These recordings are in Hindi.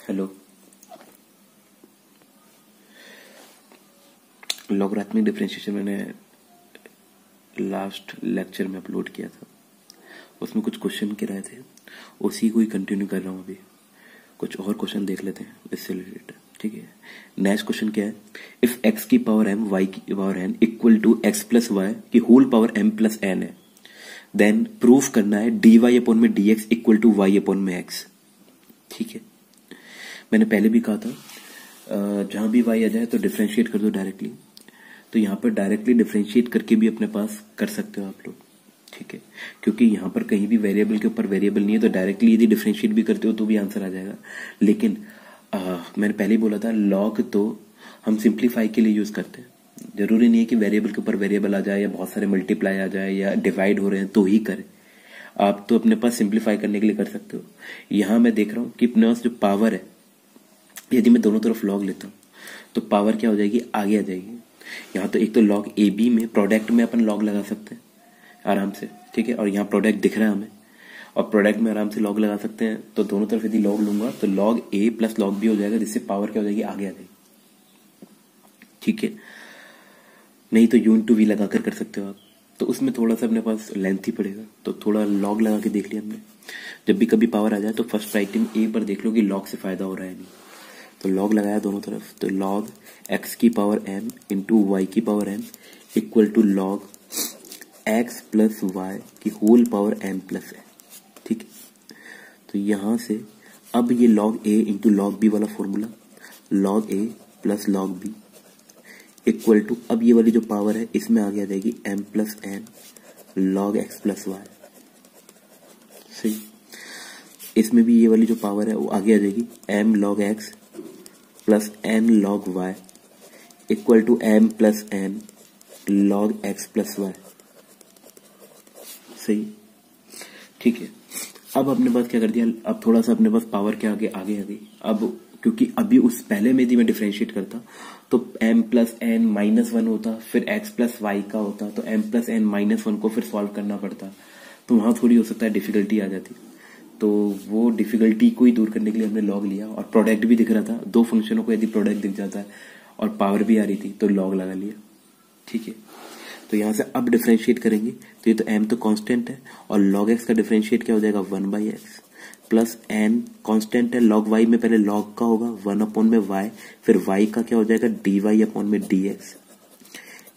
हेलो। लॉगरिथमिक डिफरेंशिएशन मैंने लास्ट लेक्चर में अपलोड किया था, उसमें कुछ क्वेश्चन कराए थे, उसी को ही कंटिन्यू कर रहा हूँ। अभी कुछ और क्वेश्चन देख लेते हैं इससे रिलेटेड। ठीक है, नेक्स्ट क्वेश्चन क्या है? इफ x की पावर m y की power n equal to x plus y की whole power m plus n है, देन प्रूफ करना है dy अपॉन में dx equal to y upon में x। ठीक है, मैंने पहले भी कहा था जहां भी y आ जाए तो डिफरेंशिएट कर दो डायरेक्टली। तो यहाँ पर डायरेक्टली डिफरेंशिएट करके भी अपने पास कर सकते हो आप लोग। ठीक है, क्योंकि यहाँ पर कहीं भी वेरिएबल के ऊपर वेरिएबल नहीं है, तो डायरेक्टली यदि डिफरेंशिएट भी करते हो तो भी आंसर आ जाएगा। लेकिन मैंने पहले ही बोला था, लॉग तो हम सिंप्लीफाई के लिए यूज करते हैं। जरूरी नहीं है कि वेरिएबल के ऊपर वेरिएबल आ जाए या बहुत सारे मल्टीप्लाई आ जाए या डिवाइड हो रहे हैं तो ही करें। आप तो अपने पास सिंप्लीफाई करने के लिए कर सकते हो। यहाँ मैं देख रहा हूँ कि अपने पास जो पावर है, यदि मैं दोनों तरफ लॉग लेता हूँ तो पावर क्या हो जाएगी, आगे आ जाएगी। यहाँ तो एक तो लॉग ए बी में प्रोडक्ट में अपन लॉग लगा सकते हैं आराम से। ठीक है, और यहाँ प्रोडक्ट दिख रहा है हमें, और प्रोडक्ट में आराम से लॉग लगा सकते हैं। तो दोनों तरफ यदि लॉग लूंगा तो log a plus log b हो जाएगा, जिससे पावर क्या हो जाएगी, आगे आ जाएगी। ठीक है, नहीं तो यून टू वी लगाकर कर सकते हो आप, तो उसमें थोड़ा सा अपने पास लेंथ ही पड़ेगा। तो थोड़ा लॉग लगा के देख लिया हमने। जब भी कभी पावर आ जाए तो फर्स्ट प्रायोरिटी ए पर देख लो कि लॉग से फायदा हो रहा है नहीं। तो लॉग लगाया दोनों तरफ, तो लॉग x की पावर m इंटू वाई की power m equal to log x plus y की होल पावर m प्लस है। ठीक है, तो यहां से अब ये log a into log b वाला formula, log a plus log b equal to, अब ये वाली जो पावर है इसमें आगे आ जाएगी m plus n log x plus y. सही, इसमें भी ये वाली जो पावर है वो आगे आ जाएगी m log x plus n log y equal to m plus n log x plus y। सही, ठीक है। अब अपने पास क्या कर दिया, अब थोड़ा सा अपने पास पावर के आगे आगे आ गई। अब क्योंकि अभी उस पहले में यदि मैं डिफरेंशिएट करता तो m plus n minus one होता, फिर x प्लस वाई का होता, तो m plus n minus one को फिर सॉल्व करना पड़ता, तो वहां थोड़ी हो सकता है डिफिकल्टी आ जाती। तो वो डिफिकल्टी को ही दूर करने के लिए हमने लॉग लिया, और प्रोडक्ट भी दिख रहा था। दो फंक्शनों को यदि प्रोडक्ट दिख जाता है और पावर भी आ रही थी तो लॉग लगा लिया। ठीक है, तो यहां से अब डिफरेंशिएट करेंगे तो ये तो m तो कांस्टेंट है, और log x का डिफरेंशिएट क्या हो जाएगा, 1/x प्लस n कांस्टेंट है, log y में पहले log का होगा 1 अपॉन में y, फिर y का क्या हो जाएगा dy अपॉन में dx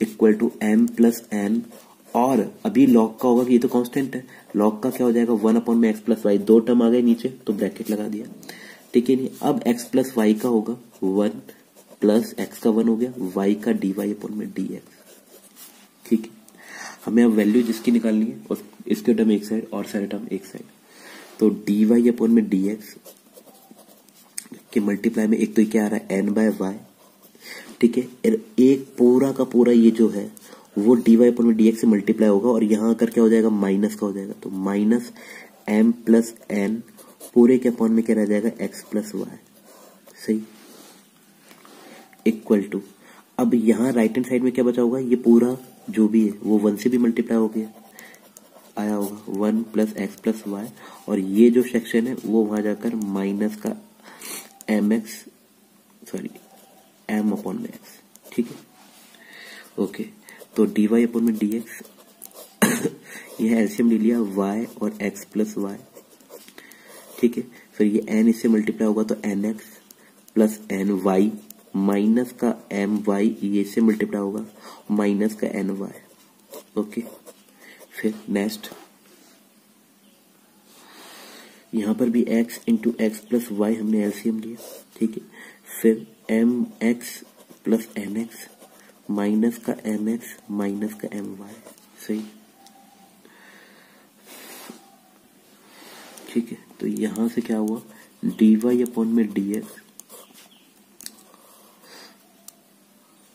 equal to m plus n, और अभी log का होगा कि ये तो कांस्टेंट है, log का क्या हो जाएगा 1 अपॉन में x प्लस वाई। दो टर्म आ गए नीचे तो ब्रैकेट लगा दिया। ठीक है, नहीं अब x प्लस वाई का होगा 1 प्लस x का 1 हो गया, y का dy अपॉन में dx। ठीक है, हमें अब वैल्यू जिसकी निकालनी है, और इसके टर्म एक साइड और सारे टर्म एक साइड। तो dy अपॉन में dx के मल्टीप्लाई में एक तो क्या आ रहा है n बाय वाई। ठीक है, एक पूरा का पूरा ये जो है वो dy अपॉन में dx से मल्टीप्लाई होगा, और यहाँ आकर क्या हो जाएगा, माइनस का हो जाएगा। तो माइनस m प्लस n पूरे के अपॉन में क्या रह जाएगा, x प्लस वाई। सही, इक्वल टू, अब यहाँ राइट हैंड साइड में क्या बचा होगा, ये पूरा जो भी है वो 1 से भी मल्टीप्लाई हो गया, आया होगा 1 प्लस एक्स प्लस वाई, और ये जो सेक्शन है वो वहां जाकर माइनस का m अपॉन में x। ठीक है, ओके। तो dy अपॉन में dx यह एलसीएम ले लिया y और x प्लस वाई। ठीक है, फिर ये n इससे मल्टीप्लाई होगा तो nx प्लस ny माइनस का my, ये इससे मल्टीप्लाई होगा माइनस का ny। ओके, फिर नेक्स्ट यहां पर भी x into x plus y हमने एलसीएम लिया। ठीक है, फिर mx प्लस nx माइनस का mx माइनस का my। सही, ठीक है, तो यहां से क्या हुआ, dy अपॉन में dx,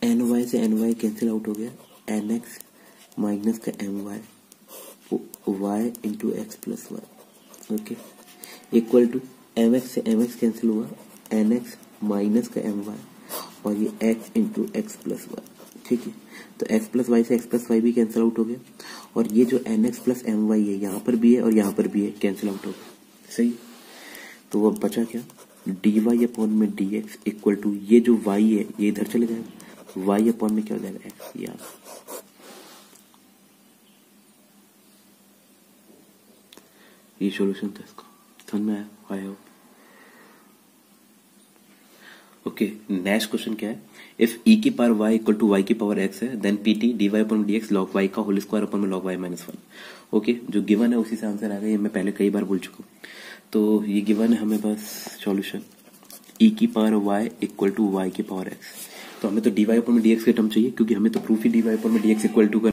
ny से ny कैंसिल आउट हो गया, nx माइनस का my y into x plus y. Okay, equal to mx से mx कैंसिल हुआ, nx माइनस का my, और ये x into x plus y. ठीक है, तो x प्लस वाई से x प्लस वाई भी कैंसिल आउट हो गया, और ये जो nx प्लस my है यहाँ पर भी है और यहाँ पर भी है, कैंसिल आउट हो गया। सही, तो अब बचा क्या, डी वाई अपॉन में डी एक्स इक्वल टू ये जो वाई है ये इधर चले जाएगा, वाई अपॉन में क्या हो जाएगा एक्स। या ये सॉल्यूशन था इसका, समझ में आया? I hope. Okay, next question क्या है, इफ ई की power y equal to y की पावर एक्स है then p t d y upon d x log y का होल स्क्वायर अपॉन में log y minus one. Okay, जो गिवन है उसी से आंसर आ गया, ये मैं पहले कई बार बोल चुका हूँ। तो ये गिवन है हमें बस सॉल्यूशन ई की power y equal to y की पावर एक्स। तो हमें तो डी वाई अपॉन में डी एक्स का टर्म चाहिए, क्योंकि हमें तो प्रूफ ही डी वाई अपॉन में डी एक्स इक्वल टू कर,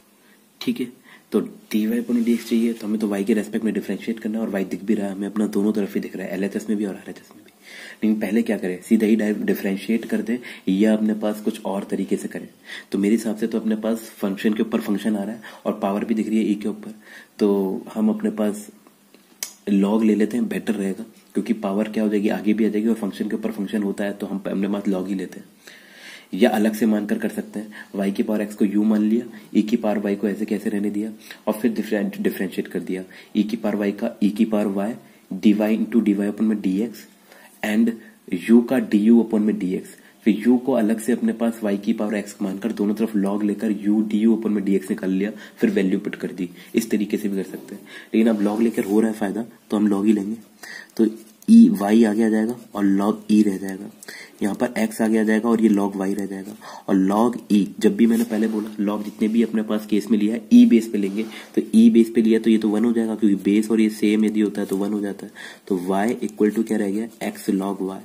ठीक है। तो d y upon d x चाहिए, तो हमें तो वाई के रेस्पेक्ट में डिफरेंशिएट करना है, और वाई दिख भी रहा है हमें अपना, दोनों तरफ ही दिख रहा है, एलएचएस में भी और आरएचएस में भी। लेकिन पहले क्या करें, सीधा ही डिफरेंशिएट कर दे या अपने पास कुछ और तरीके से करें। तो मेरे हिसाब से तो अपने पास फंक्शन के ऊपर फंक्शन आ रहा है और पावर भी दिख रही है ई के ऊपर, तो हम अपने पास लॉग ले लेते हैं, बेटर रहेगा, क्योंकि पावर क्या हो जाएगी आगे भी आ जाएगी, और फंक्शन के ऊपर फंक्शन होता है तो हम अपने पास लॉग ही लेते हैं। या अलग से मानकर कर सकते हैं, y की पावर x को u मान लिया, e की पावर y को ऐसे कैसे रहने दिया, और फिर डिफरेंशिएट कर दिया, e की पावर y का e की power y dy into d y upon में dx एंड u का du अपन में dx। फिर u को अलग से अपने पास y की पावर x मानकर दोनों तरफ log लेकर u du अपन में dx निकाल लिया, फिर वैल्यू पुट कर दी। इस तरीके से भी कर सकते हैं, लेकिन अब log लेकर हो रहा है फायदा तो हम log ही लेंगे। तो ई वाई आगे आ जाएगा और लॉग ई रह जाएगा, यहाँ पर एक्स आगे आ जाएगा और ये लॉग वाई रह जाएगा। और लॉग ई, जब भी मैंने पहले बोला लॉग जितने भी अपने पास केस में लिया है ई बेस पे लेंगे, तो ई बेस पे लिया तो ये तो 1 हो जाएगा, क्योंकि बेस और ये सेम यदि होता है तो 1 हो जाता है। तो वाई इक्वल टू क्या रह गया, x log y.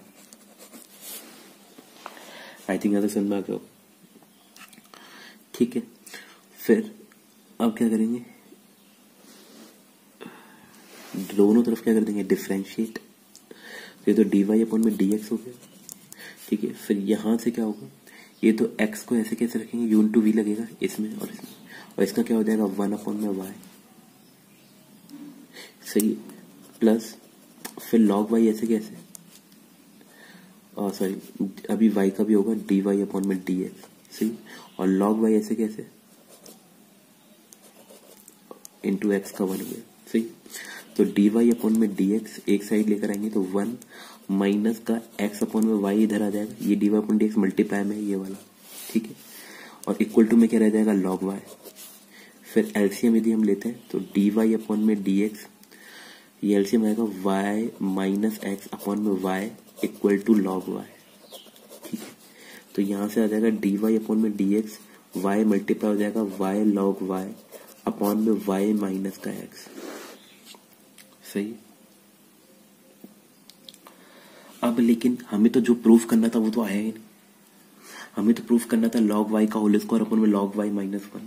I think ऐसा समझ में आ गया, ठीक है। फिर अब क्या करेंगे, दोनों तरफ क्या कर देंगे, डिफरेंशिएट। ये तो डी वाई अपॉन में डी एक्स हो गया, ठीक है। फिर यहां से क्या होगा, ये तो x को ऐसे कैसे रखेंगे, u इंटू वी लगेगा इसमें और इसमें, और इसका क्या हो जाएगा 1 अपॉन में y, सही, प्लस फिर log y ऐसे कैसे, और सॉरी अभी y का भी होगा डी वाई अपॉन में डी एक्स, सही, और log y ऐसे कैसे इंटू एक्स का 1 हो गया, सही। तो डी वाई अपॉन में डी एक्स एक साइड लेकर आएंगे तो 1 माइनस का एक्स अपॉन में वाई इधर आ जाएगा, ये d y upon d x multiply में है ये वाला, ठीक है। और इक्वल टू में क्या रह जाएगा, लॉग वाई। फिर एलसीएम यदि हम लेते हैं तो डी वाई अपॉन में डी एक्स, ये एलसीएम आएगा वाई माइनस एक्स अपॉन में y equal to log y, ठीक है। तो यहां से आ जाएगा डी वाई अपॉन में डी एक्स, वाई मल्टीप्लाई हो जाएगा वाई लॉग वाई अपॉन में वाई माइनस का एक्स, सही। अब लेकिन हमें तो जो प्रूफ करना था वो तो आया ही नहीं, हमें तो प्रूफ करना था लॉग वाई का होल स्क्वायर अपन में लॉग वाई माइनस 1।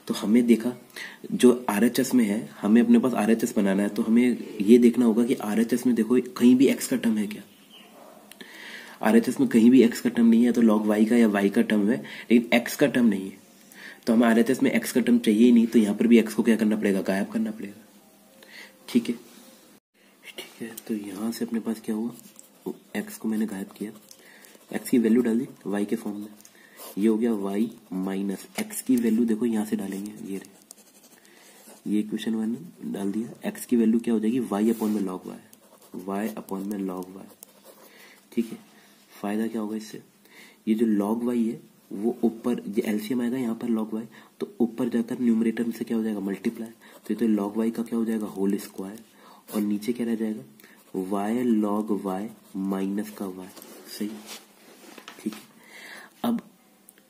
तो हमें देखा जो आरएचएस में है, हमें अपने पास आरएचएस बनाना है, तो हमें ये देखना होगा कि आरएचएस में देखो कहीं भी एक्स का टर्म है क्या। आरएचएस में कहीं भी एक्स का टर्म नहीं है, तो लॉग वाई का या वाई का टर्म है, लेकिन एक्स का टर्म नहीं है। तो हमें आरएचएस में एक्स का टर्म चाहिए ही नहीं, तो यहाँ पर भी एक्स को क्या करना पड़ेगा, गायब करना पड़ेगा, ठीक है। ठीक है, तो यहां से अपने पास क्या हुआ, एक्स को मैंने गायब किया, एक्स की वैल्यू डाल दी वाई के फॉर्म में, ये हो गया वाई माइनस एक्स की वैल्यू देखो यहां से डालेंगे, ये इक्वेशन 1 डाल दिया, एक्स की वैल्यू क्या हो जाएगी, वाई अपॉन में लॉग वाई, वाई अपॉन में लॉग वाई, ठीक है। फायदा क्या होगा इससे, ये जो लॉग वाई है वो ऊपर, ये एलसीएम आएगा यहाँ पर लॉग वाई, तो ऊपर जाकर न्यूमरेटर में से क्या हो जाएगा, मल्टीप्लाई, तो ये तो लॉग वाई का क्या हो जाएगा, होल स्क्वायर, और नीचे क्या रह जाएगा, y log y माइनस का y, सही, ठीक है। अब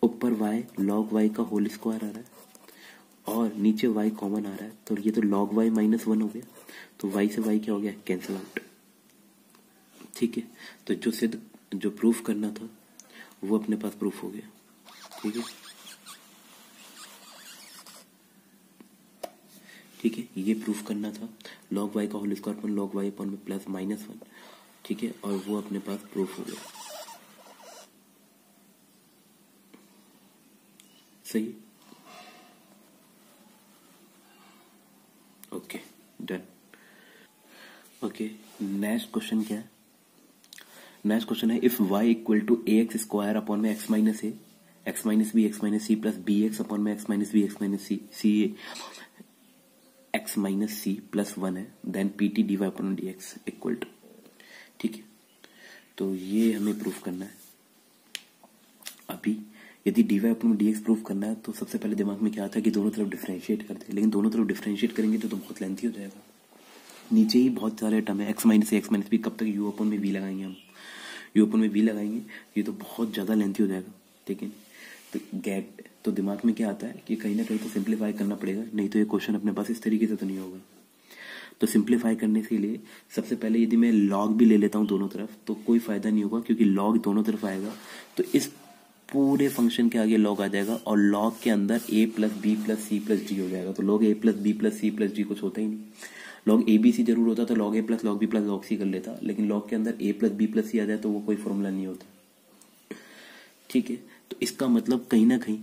ऊपर y log y का होल स्क्वायर आ रहा है और नीचे y कॉमन आ रहा है, तो ये तो log y माइनस 1 हो गया, तो y से y क्या हो गया, कैंसिल आउट, ठीक है। तो जो प्रूफ करना था वो अपने पास प्रूफ हो गया, ठीक है, ठीक है। ये प्रूफ करना था log y का होल स्क्वायर पर log y अपॉन में प्लस माइनस 1, ठीक है, और वो अपने पास प्रूफ हो गया, सही, okay done. Okay, next question क्या है, नेक्स्ट क्वेश्चन है if y equal to a x square upon में x minus a, x minus b, x minus c plus b x upon में x minus b, x minus c x minus c plus 1 है, then p t d y upon d x equal to, ठीक है। तो ये हमें प्रूफ करना है। अभी यदि dy अपॉन dx प्रूफ करना है तो सबसे पहले दिमाग में क्या आता है कि दोनों तरफ डिफरेंशिएट करते हैं, लेकिन दोनों तरफ डिफरेंशिएट करेंगे तो बहुत लेंथी हो जाएगा। नीचे ही बहुत सारे टर्म है, x माइनस बी, कब तक u अपॉन में v लगाएंगे हम, u अपॉन में v लगाएंगे, ये तो बहुत ज़्यादा लेंथी हो जाएगा, ठीक है। तो दिमाग में क्या आता है कि कहीं ना कहीं तो सिंप्लीफाई करना पड़ेगा, नहीं तो ये क्वेश्चन अपने पास इस तरीके से तो नहीं होगा। तो सिंप्लीफाई करने के लिए सबसे पहले यदि मैं लॉग भी ले लेता हूँ दोनों तरफ तो कोई फायदा नहीं होगा, क्योंकि लॉग दोनों तरफ आएगा तो इस पूरे फंक्शन के आगे लॉग आ जाएगा और लॉग के अंदर a plus b plus c plus d हो जाएगा। तो log a plus b plus c plus d कुछ होता ही नहीं। लॉग ए बी सी जरूर होता तो log a plus log b plus log c कर लेता, लेकिन लॉग के अंदर a plus b plus c आ जाए तो वो कोई फॉर्मूला नहीं होता, ठीक है। तो इसका मतलब कहीं ना कहीं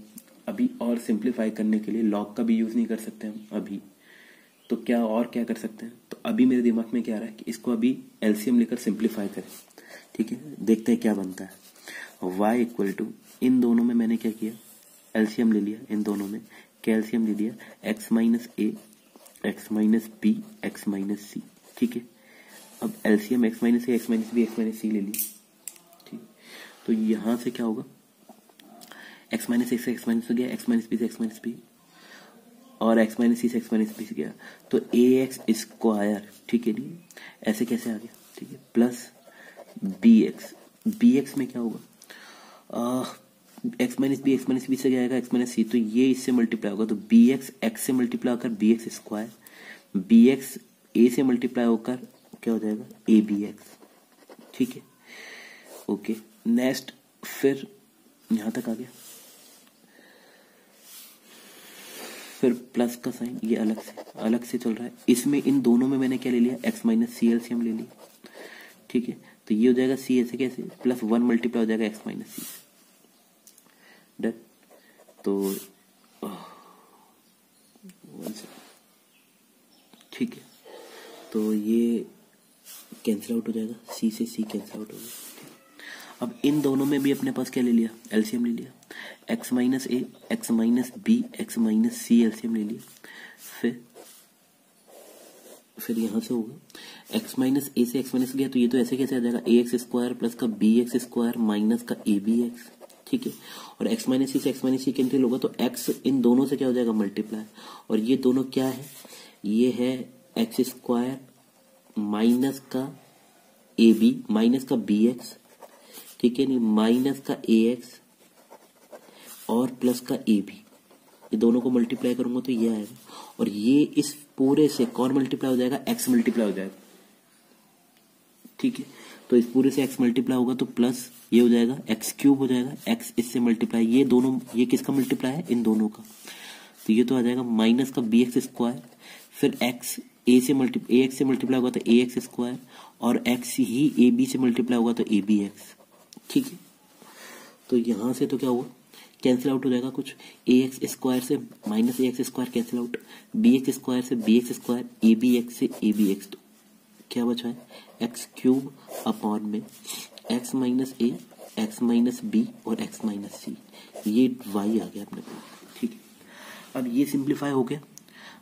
अभी और सिंप्लीफाई करने के लिए लॉग का भी यूज नहीं कर सकते हम अभी, तो क्या कर सकते हैं। तो अभी मेरे दिमाग में क्या आ रहा है कि इसको अभी एलसीएम लेकर सिंप्लीफाई करें, ठीक है। देखते हैं क्या बनता है। y इक्वल टू, इन दोनों में मैंने क्या किया, एलसीएम ले लिया, इन दोनों में कैल्शियम ले लिया, x minus a, x minus b, x minus c, ठीक है। अब LCM x minus a, x minus b, x minus c ले लिया, ठीक। तो यहां से क्या होगा, x minus x x minus गया, x माइनस बी से एक्स माइनस बी, और x माइनस सी से एक्स माइनस बी से गया, तो ए एक्स स्क्वायर, ठीक है। नहीं ऐसे कैसे आ गया, ठीक है, प्लस बी एक्स में क्या होगा, एक्स माइनस बी से क्या आएगा, एक्स माइनस सी, तो ये इससे मल्टीप्लाई होगा, तो बी एक्स से मल्टीप्लाई होकर b x square, b x a से मल्टीप्लाई होकर क्या हो जाएगा, ए बी एक्स, ठीक है, ओके। नेक्स्ट फिर यहां तक आ गया, फिर प्लस का साइन ये अलग से चल रहा है। इसमें इन दोनों में मैंने क्या ले लिया, एक्स माइनस सी एलसीएम ले लिया, ठीक है। तो ये हो जाएगा सी ऐसे कैसे, प्लस 1 मल्टीप्लाई हो जाएगा एक्स माइनस सी, डन। तो ठीक है, तो ये कैंसिल आउट हो जाएगा, सी से सी कैंसिल आउट हो जाएगा। अब इन दोनों में भी अपने पास क्या ले लिया, एलसीएम ले लिया, x minus a, x minus b, x minus c LCM ले लिया। फिर यहां से होगा एक्स माइनस ए से एक्स माइनस गया, तो ये तो ऐसे कैसे आ जाएगा, ए एक्स स्क्वायर प्लस का बी एक्स स्क्वायर माइनस का ए बी एक्स, ठीक है। और एक्स माइनस सी से एक्स माइनस सी कैंसिल होगा तो एक्स इन दोनों से क्या हो जाएगा, मल्टीप्लाई, और ये दोनों क्या है, ये है एक्स स्क्वायर माइनस का ए बी माइनस का बी एक्स, ठीक है, नहीं माइनस का ए एक्स और प्लस का ए बी, ये दोनों को मल्टीप्लाई करूंगा तो ये आएगा, और ये इस पूरे से कौन मल्टीप्लाई हो जाएगा, एक्स मल्टीप्लाई हो जाएगा, ठीक है। तो इस पूरे से एक्स मल्टीप्लाई होगा तो प्लस ये हो जाएगा एक्स क्यूब हो जाएगा, एक्स इससे मल्टीप्लाई, ये दोनों, ये किसका मल्टीप्लाई है, इन दोनों का, तो ये तो आ जाएगा माइनस का बी एक्स स्क्वायर, फिर एक्स ए से मल्टीप्लाई होगा तो ए एक्स स्क्वायर, और एक्स ही ए बी से मल्टीप्लाई होगा तो ए बी एक्स, ठीक है। तो यहां से तो क्या हुआ, कैंसिल आउट हो जाएगा कुछ, ए एक्स स्क्वायर से minus a x square cancel out, b x square से b x square, a b x से ए बी एक्स, तो क्या बचा है, एक्स क्यूब अपॉन में x minus a, x minus b और एक्स माइनस सी, ये वाई आ गया अपने पास, ठीक है। अब ये सिंप्लीफाई हो गया।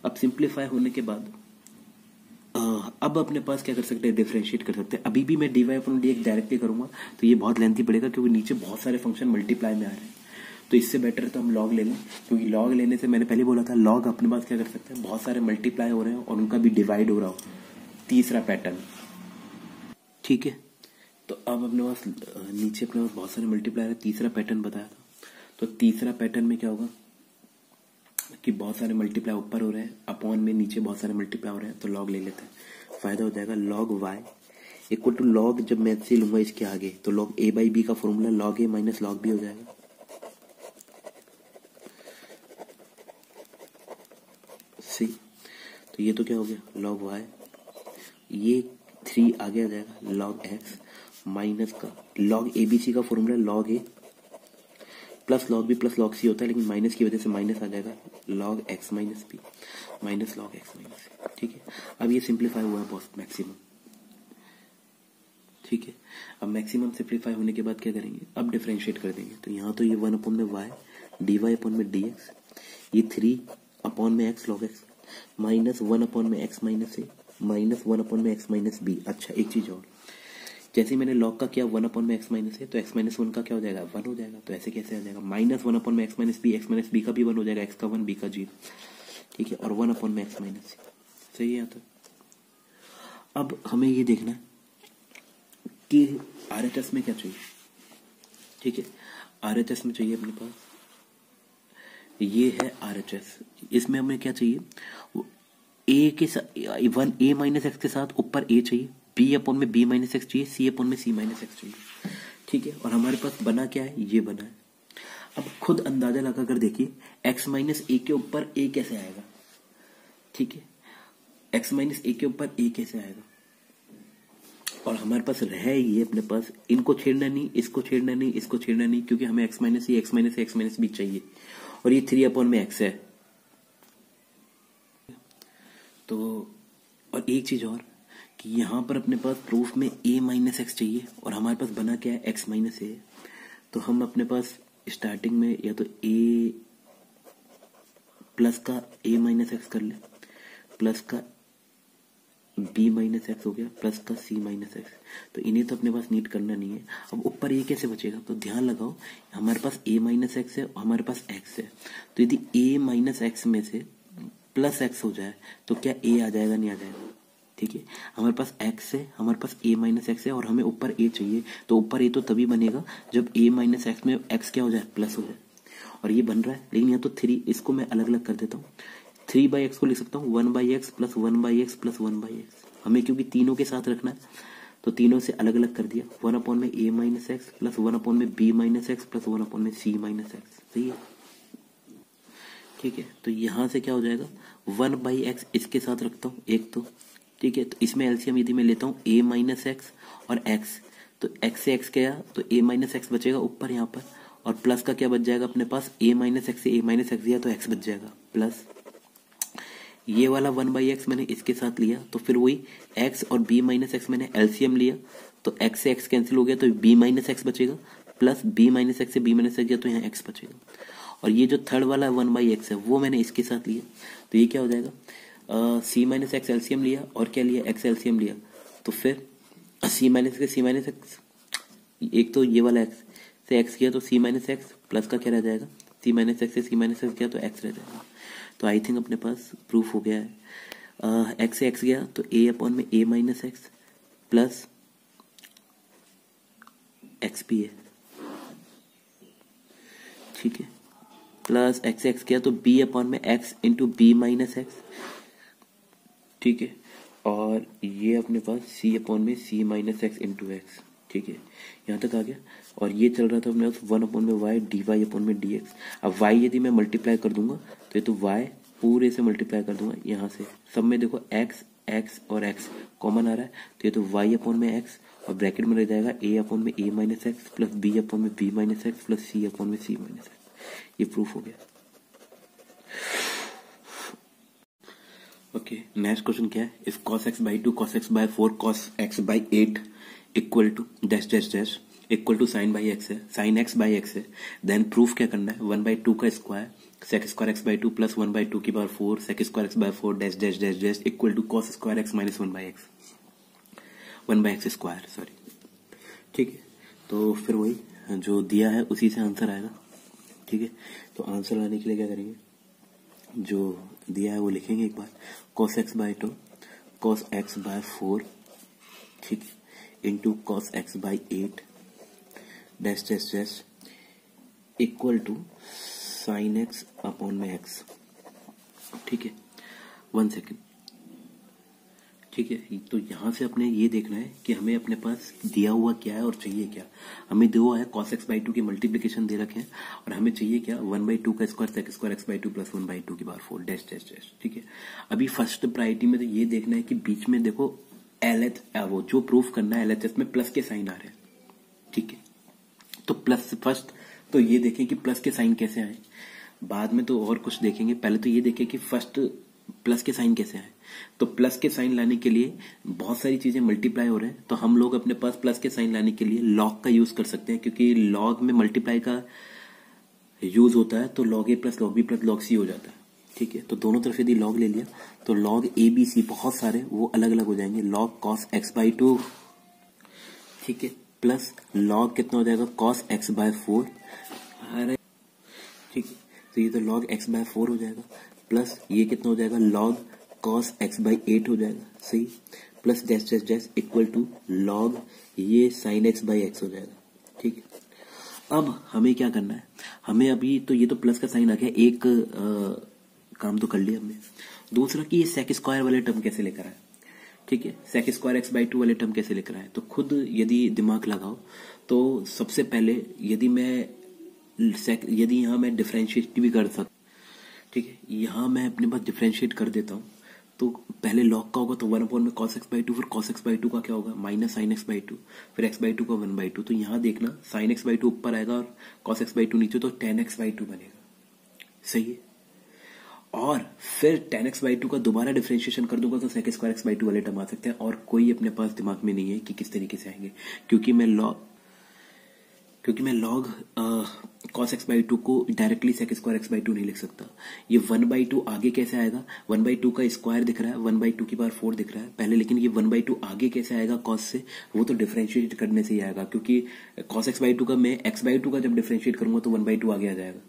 अब सिंप्लीफाई होने के बाद अब अपने पास क्या कर सकते हैं, डिफरेंशिएट कर सकते हैं। अभी भी मैं dy अपॉन dx डायरेक्टली करूंगा तो ये बहुत लेंथी पड़ेगा, क्योंकि नीचे बहुत सारे फंक्शन मल्टीप्लाई में आ रहे हैं, तो इससे बेटर तो हम लॉग ले लें, क्योंकि लॉग लेने से मैंने पहले बोला था लॉग अपने पास क्या कर सकते हैं, बहुत सारे मल्टीप्लाई हो रहे हैं और उनका भी डिवाइड हो रहा हो, तीसरा पैटर्न, ठीक है। तो अब अपने पास नीचे अपने पास बहुत सारे मल्टीप्लाई है, तीसरा पैटर्न बताया था, तो तीसरा पैटर्न में क्या होगा कि बहुत सारे मल्टीप्लाई ऊपर हो रहे हैं, अपॉन में नीचे बहुत सारे मल्टीप्लाई हो रहे हैं, तो लॉग ले लेते हैं, फायदा हो जाएगा log y equal to log, जब मैं से लूंगा इसके आगे तो लॉग ए बाई बी का formula log a minus log b हो जाएगा, सी। तो ये तो क्या हो गया, लॉग वाई, ये 3 आगे आ जाएगा, लॉग एक्स माइनस का लॉग ए बी सी का formula log a plus log b plus log c होता है, लेकिन माइनस की वजह से माइनस आ जाएगा, log x minus b minus log x minus c, ठीक है। अब ये सिंप्लीफाई हुआ है बॉस मैक्सिमम, ठीक है। अब मैक्सिमम सिंप्लीफाई होने के बाद क्या करेंगे, अब डिफरेंशिएट कर देंगे, तो यहाँ तो ये 1 अपॉन में वाई, डी वाई अपॉन में डी एक्स, ये 3 अपॉन में x log x, minus 1 upon में एक्स माइनस ए, माइनस 1 अपॉन में एक्स माइनस बी। अच्छा एक चीज और, जैसे मैंने लॉग का किया 1/x है, तो x-1 का क्या हो जाएगा 1 हो जाएगा। तो ऐसे कैसे आ जाएगा -1/x-b, x-b का भी 1 हो जाएगा, x का 1 b का 0, ठीक है, और 1/x-c, सही है। तो अब हमें ये देखना है कि RHS में क्या चाहिए, ठीक है। RHS में चाहिए अपने पास, ये है RHS। इसमें हमें क्या चाहिए, a के साथ a-x के साथ ऊपर a चाहिए, b/b-x चाहिए, c/c-x चाहिए, ठीक है। और हमारे पास बना क्या है, ये बना है। अब खुद अंदाजा लगा कर देखिए x-a के ऊपर a कैसे आएगा, ठीक है, x-a के ऊपर a कैसे आएगा। और हमारे पास रहे ये अपने पास, इनको छेड़ना नहीं, इसको छेड़ना नहीं, इसको छेड़ना नहीं, क्योंकि हमें x-a, x-a, x-b चाहिए, और ये 3/x है। तो और एक चीज और कि यहां पर अपने पास प्रूफ में a-x चाहिए, और हमारे पास बना क्या है x-a। तो हम अपने पास स्टार्टिंग में या तो a प्लस का a-x कर ले, प्लस का b-x हो गया, प्लस का c-x। तो इन्हें तो अपने पास नीड करना नहीं है। अब ऊपर ये कैसे बचेगा, तो ध्यान लगाओ हमारे पास a-x है और हमारे पास x है। तो यदि a-x में से प्लस x हो जाए तो क्या a आ जाएगा, नहीं आ जाएगा, ठीक है। हमारे पास x है, हमारे पास a-x है, और हमें ऊपर a चाहिए। तो ऊपर a तो तभी बनेगा जब a-x में x क्या हो जाए, प्लस हो जाए। और ये बन रहा है, लेकिन यहाँ तो 3, इसको मैं अलग अलग कर देता हूँ। 3/x को लिख सकता हूँ 1/x plus 1/x plus 1/x। हमें क्योंकि तीनों के साथ रखना है तो तीनों से अलग अलग कर दिया, 1/a-x plus 1/b-x plus 1/c-x, सही है, ठीक है। तो यहां से क्या हो जाएगा 1/x इसके साथ रखता हूँ एक, तो ठीक है। तो इसमें एलसीएम यदि मैं लेता हूँ a-x और x, तो x से x गया तो a-x बचेगा ऊपर यहाँ पर, और प्लस का क्या बच जाएगा अपने पास, a-x से a-x दिया तो x बच जाएगा, प्लस ये वाला 1/x मैंने इसके साथ लिया, तो फिर वही x और b-x मैंने एलसीएम लिया, तो x से x कैंसिल हो गया तो b-x बचेगा, प्लस b-x से b-x गया तो यहाँ x बचेगा। और ये जो थर्ड वाला 1/x है वो मैंने इसके साथ लिया, तो ये क्या हो जाएगा c-x एलसीएम लिया, और क्या लिया x एलसीएम लिया, तो फिर c-x एक तो ये वाला x से x किया तो c-x प्लस का क्या रह जाएगा, c-x से c-x किया तो x रह जाएगा। तो आई थिंक अपने पास प्रूफ हो गया है। x से x गया तो a/a-x प्लस x भी है, ठीक है, प्लस x से x गया तो b/x इंटू b-x, ठीक है, और ये अपने पास c/c-x इंटू x, ठीक है, यहाँ तक आ गया। और ये चल रहा था अपने पास 1/y dy/dx। अब y यदि मैं मल्टीप्लाई कर दूंगा तो ये तो y पूरे से मल्टीप्लाई कर दूंगा, यहाँ से सब में देखो x x और x कॉमन आ रहा है, तो ये तो y/x और ब्रैकेट में रह जाएगा a/a-x plus b/b-x plus c/c-x। ये प्रूफ हो गया। ओके, नेक्स्ट क्वेश्चन क्या है, if cos x/2 cos x/4 cos x/8 equal to dash dash dash equal to sine by x है, साइन x/x है, देन प्रूफ क्या करना है 1/2 का square sec square x/2 plus 1/2 की power 4 sec square x/4 dash dash dash dash equal to cos square x minus 1/x square, sorry, ठीक है। तो फिर वही जो दिया है उसी से आंसर आएगा, ठीक है। तो आंसर लाने के लिए क्या करेंगे, जो दिया है वो लिखेंगे एक बार, cos x/2 cos x/4, ठीक है, into cos x/8 dash dash dash equal to sine x upon में x, ठीक है। 1 सेकेंड, ठीक है। तो यहां से अपने ये देखना है कि हमें अपने पास दिया हुआ क्या है और चाहिए क्या। हमें दिया हुआ है cos x/2 की मल्टीप्लीकेशन दे रखे हैं, और हमें चाहिए क्या 1/2 का square sec square x/2 plus 1/2 की पावर 4 डैश डैश डैश, ठीक है। अभी फर्स्ट प्रायोरिटी में तो ये देखना है कि बीच में देखो LH वो जो प्रूफ करना है LHS में प्लस के साइन आ रहे हैं, ठीक है। तो प्लस फर्स्ट तो ये देखें कि प्लस के साइन कैसे आए, बाद में तो और कुछ देखेंगे, पहले तो ये देखें कि फर्स्ट प्लस के साइन कैसे आए। तो प्लस के साइन लाने के लिए बहुत सारी चीजें मल्टीप्लाई हो रहे हैं, तो हम लोग अपने पास प्लस के साइन लाने के लिए लॉग का यूज कर सकते हैं, क्योंकि लॉग में मल्टीप्लाई का यूज होता है, तो log a plus log b plus log c हो जाता है, ठीक है। तो दोनों तरफ यदि लॉग ले लिया तो log a b c बहुत सारे वो अलग अलग हो जाएंगे, log cos x/2 ठीक है, प्लस लॉग कितना हो जाएगा कॉस एक्स बाय 4। अरे ठीक है, तो ये तो लॉग एक्स बाय 4 हो जाएगा, प्लस ये कितना हो जाएगा लॉग कॉस एक्स बाय 8 हो जाएगा, सही, plus dash dash dash equal to log ये साइन एक्स बाय एक्स हो जाएगा। ठीक है, अब हमें क्या करना है, हमें अभी तो ये तो प्लस का साइन आ गया, एक काम तो कर लिया हमने। दूसरा कि ये सेक स्क्वायर वाले टर्म कैसे लेकर आए। ठीक है, सेक स्क्वायर एक्स बाई 2 वाले टर्म कैसे लेकर आए, तो खुद यदि दिमाग लगाओ तो सबसे पहले यदि यहाँ मैं डिफरेंशिएट भी कर सकता, ठीक है, यहाँ मैं अपने पास डिफरेंशिएट कर देता हूँ, तो पहले लॉग का होगा तो 1 में कॉस एक्स बाई 2, फिर कॉस एक्स बाई 2 का क्या होगा माइनस साइन एक्स बाई 2, फिर एक्स बाई 2 का 1/2। तो यहाँ देखना साइन एक्स बाई 2 ऊपर आएगा और कॉस एक्स बाई 2 नीचे, तो टेन एक्स बाई 2 बनेगा, सही है। और फिर टेन एक्स बाई 2 का दोबारा डिफरेंशिएशन कर दूंगा तो सेक स्क्वायर एक्स बाई 2 वाले टर्म आ सकते हैं, और कोई अपने पास दिमाग में नहीं है कि किस तरीके से आएंगे, क्योंकि मैं लॉग कॉस एक्स बाई 2 को directly sec square x by 2 नहीं लिख सकता। ये 1/2 आगे कैसे आएगा, 1/2 का स्क्वायर दिख रहा है, 1/2 की पावर 4 दिख रहा है पहले, लेकिन ये 1/2 आगे कैसे आएगा कॉस से, वो तो डिफरेंशिएट करने से ही आएगा, क्योंकि कॉस एक्स बाई 2 का मैं एक्स बाई 2 का जब डिफरेंशिएट करूंगा तो 1/2 आगे आ जाएगा।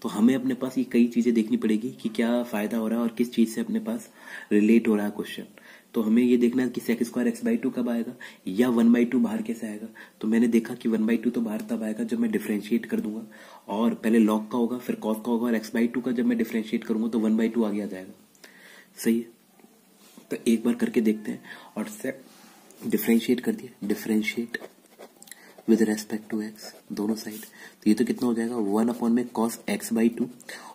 तो हमें अपने पास ये कई चीजें देखनी पड़ेगी कि क्या फायदा हो रहा है और किस चीज से अपने पास रिलेट हो रहा है क्वेश्चन। तो हमें ये देखना है कि सेक स्क्वायर एक्स बाई 2 कब आएगा या 1/2 बाहर कैसे आएगा। तो मैंने देखा कि 1/2 तो बाहर तब आएगा जब मैं डिफरेंशिएट कर दूंगा, और पहले लॉग का होगा फिर कॉस का होगा, और एक्स बाई 2 का जब मैं डिफरेंशिएट करूंगा तो 1/2 आगे आ जाएगा, सही है। तो एक बार करके देखते हैं, और डिफरेंशिएट कर दिया, differentiate with respect to x दोनों साइड, तो ये तो कितना हो जाएगा 1 में कॉस एक्स बाई 2,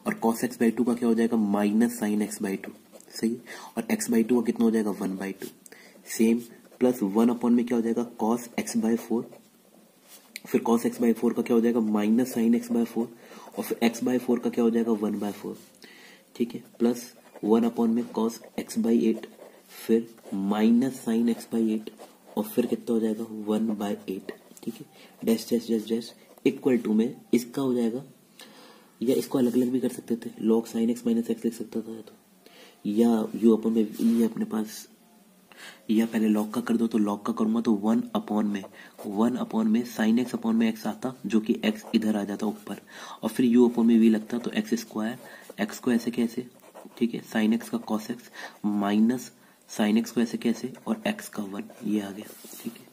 और कॉस एक्स बाई 2 का क्या हो जाएगा माइनस साइन एक्स बाई 2, सही, और एक्स बाई 2 का कितना हो जाएगा 1/2, सेम, प्लस 1 में क्या हो जाएगा कॉस एक्स बाई 4, फिर कॉस एक्स बाई 4 का क्या हो जाएगा माइनस साइन एक्स बाई 4, और फिर एक्स बाई 4 का क्या हो जाएगा 1/4, ठीक है, प्लस 1 में कॉस एक्स बाई 8, फिर माइनस साइन एक्स बाई 8, और फिर कितना हो जाएगा 1/8, ठीक है, dash dash dash dash equal to में इसका हो जाएगा, या इसको अलग अलग भी कर सकते थे, log sine x minus x लिख सकता था, तो या यू अपन में ये अपने पास, या पहले लॉग का कर दो, तो लॉग का करूंगा तो 1/में साइन एक्स अपॉन में एक्स आता, जो कि एक्स इधर आ जाता ऊपर, और फिर यू अपॉन में वी लगता, तो एक्स स्क्वायर, एक्स को ऐसे कैसे, ठीक है, साइन एक्स का cos x minus sine x को ऐसे कैसे, और एक्स का 1, ये आ गया, ठीक है।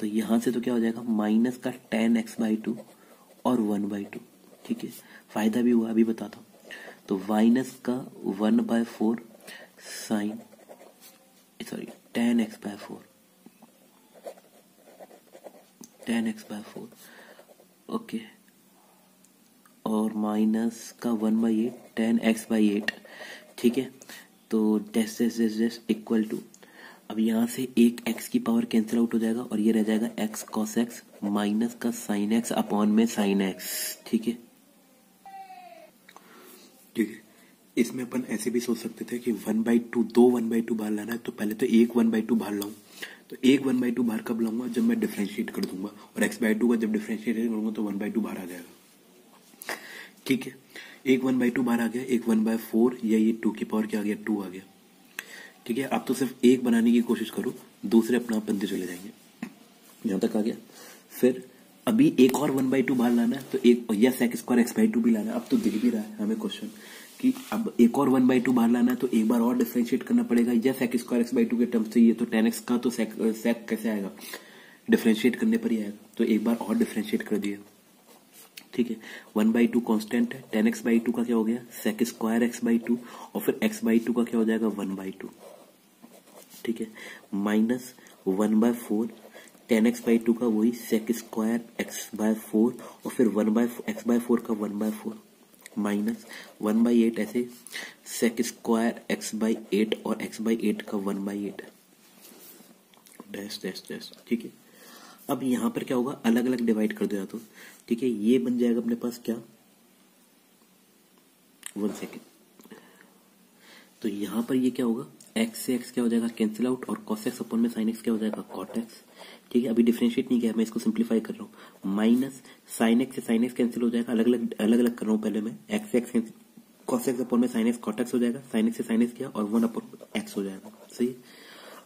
तो यहां से तो क्या हो जाएगा माइनस का टेन एक्स बाई 2 और 1/2, ठीक है, फायदा भी हुआ अभी बताता हूं। तो माइनस का 1/4 sine, sorry, tan x by 4, okay, और माइनस का 1/8 टेन एक्स बाई 8, ठीक है। तो dash dash dash dash equal to, अब यहां से एक x की पावर कैंसिल आउट हो जाएगा, और ये रह जाएगा x cos x माइनस का साइन x अपॉन में साइन x, ठीक है, ठीक है। इसमें अपन ऐसे भी सोच सकते थे कि 1/2, दो 1/2 बाहर लाना है, तो पहले तो एक 1/2 बाहर लाऊं, तो एक 1/2 बाहर कब लाऊंगा जब मैं डिफरेंशिएट कर दूंगा, और x/2 का जब डिफरेंशिएट करूंगा तो 1/2 बाहर आ जाएगा, ठीक है। एक 1/2 बाहर आ गया, एक 1/4, या ये 2 की पावर क्या आ गया 2 आ गया, ठीक है। आप तो सिर्फ एक बनाने की कोशिश करो, दूसरे अपना आप बनते चले जाएंगे, यहां तक आ गया। फिर अभी एक और 1/2 बाहर लाना है, तो एक, या सेक स्क्वायर एक्स बाई 2 भी लाना है। अब तो दिख भी रहा है हमें क्वेश्चन कि अब एक और 1/2 बाहर लाना है, तो एक बार और डिफरेंशिएट करना पड़ेगा, या सेक स्क्वायर एक्स बाई 2 के टर्म्स से, ये तो टेन एक्स का, तो सेक कैसे आएगा डिफरेंशिएट करने पर ही आएगा, तो एक बार और डिफरेंशिएट कर दिया, ठीक है। 1/2 कांस्टेंट है, टेन एक्स बाई 2 का क्या हो गया सेक स्क्वायर एक्स बाई 2, और फिर एक्स बाई 2 का क्या हो जाएगा 1/2, ठीक है, माइनस 1/4 टेन एक्स बाई 2 का वही सेक स्क्वायर एक्स बाय 4, और फिर एक्स बाय 4 का 1/4, माइनस 1/8 ऐसे सेक स्क्वायर एक्स बाई 8 और एक्स बाई 8 का 1/8, डैश डैश डैश, ठीक है। अब यहां पर क्या होगा अलग अलग डिवाइड कर दिया, तो ठीक है, ये बन जाएगा अपने पास क्या 1 सेकेंड, तो यहां पर ये क्या होगा x से x क्या हो जाएगा कैंसिल आउट, और cos x अपॉन में sin x क्या हो जाएगा cot x, ठीक है। अभी डिफरेंशिएट नहीं किया, मैं इसको सिंप्लीफाई कर रहा हूँ, माइनस sin x से sin x कैंसिल हो जाएगा, अलग अलग कर रहा हूँ पहले मैं, x से x cos x अपॉन में sin x cot x हो जाएगा, sin x से sin x किया और 1/x हो जाएगा, सही।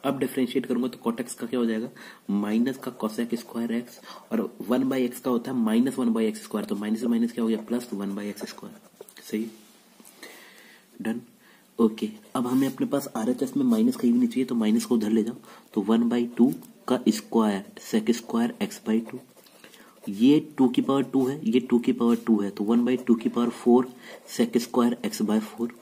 अब डिफरेंशिएट करूंगा तो कॉट एक्स का क्या हो जाएगा, माइनस का कोसेक स्क्वायर एक्स, और 1/x का होता है -1/x², तो माइनस से माइनस क्या हो गया, प्लस 1/x²। सही, डन। ओके, अब हमें अपने पास RHS में माइनस कहीं भी नहीं चाहिए, तो माइनस को उधर ले जाओ, तो 1/2 का स्क्वायर सेक स्क्वायर x/2, ये 2 की पावर 2 है, ये 2 की पावर 2 है, तो 1/2 की पावर 4 सेक स्क्वायर x/4,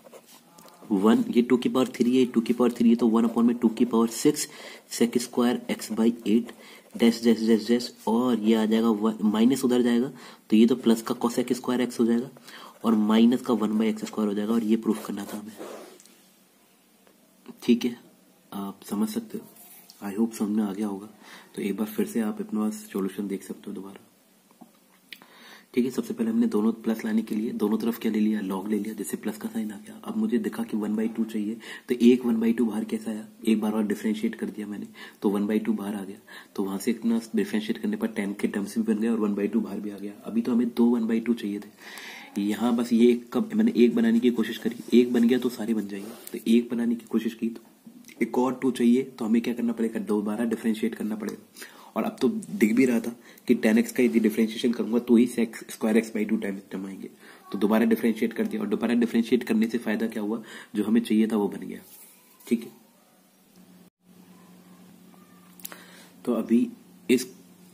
1 ये 2 की पावर 3 है, 2 की पावर 3 है, तो 1/2 की power 6 sec square x/8 dash dash dash dash, और ये आ जाएगा माइनस उधर जाएगा, तो ये तो प्लस का कोसेक स्क्वायर x हो जाएगा और माइनस का 1/x² हो जाएगा, और ये प्रूफ करना था हमें। ठीक है, आप समझ सकते हो, आई होप समझ में आ गया होगा। तो एक बार फिर से आप अपने पास सॉल्यूशन देख सकते हो दोबारा। ठीक है, सबसे पहले हमने दोनों प्लस लाने के लिए दोनों तरफ क्या ले लिया, लॉग ले लिया, जैसे प्लस का साइन आ गया। अब मुझे दिखा कि 1/2 चाहिए, तो एक 1/2 बाहर कैसा आया, एक बार और डिफरेंशिएट कर दिया मैंने, तो 1/2 बाहर आ गया, तो वहां से इतना डिफरेंशिएट करने पर 10 के टर्म्स भी बन गया और 1/2 बाहर भी आ गया। अभी तो हमें 2 1/2 चाहिए थे, यहाँ बस ये कब मैंने एक बनाने की कोशिश करी, एक बन गया तो सारे बन जाएंगे, तो एक बनाने की कोशिश की तो एक और 2 चाहिए, तो हमें क्या करना पड़ेगा, दोबारा डिफरेंशिएट करना पड़ेगा। और अब तो दिख भी रहा था कि 10x का यदि डिफरेंशिएशन करूंगा तो ही sec square x/2 times term आएंगे, तो दोबारा डिफरेंशिएट कर दिया, और दोबारा डिफरेंशिएट करने से फायदा क्या हुआ, जो हमें चाहिए था वो बन गया। ठीक है, तो अभी इस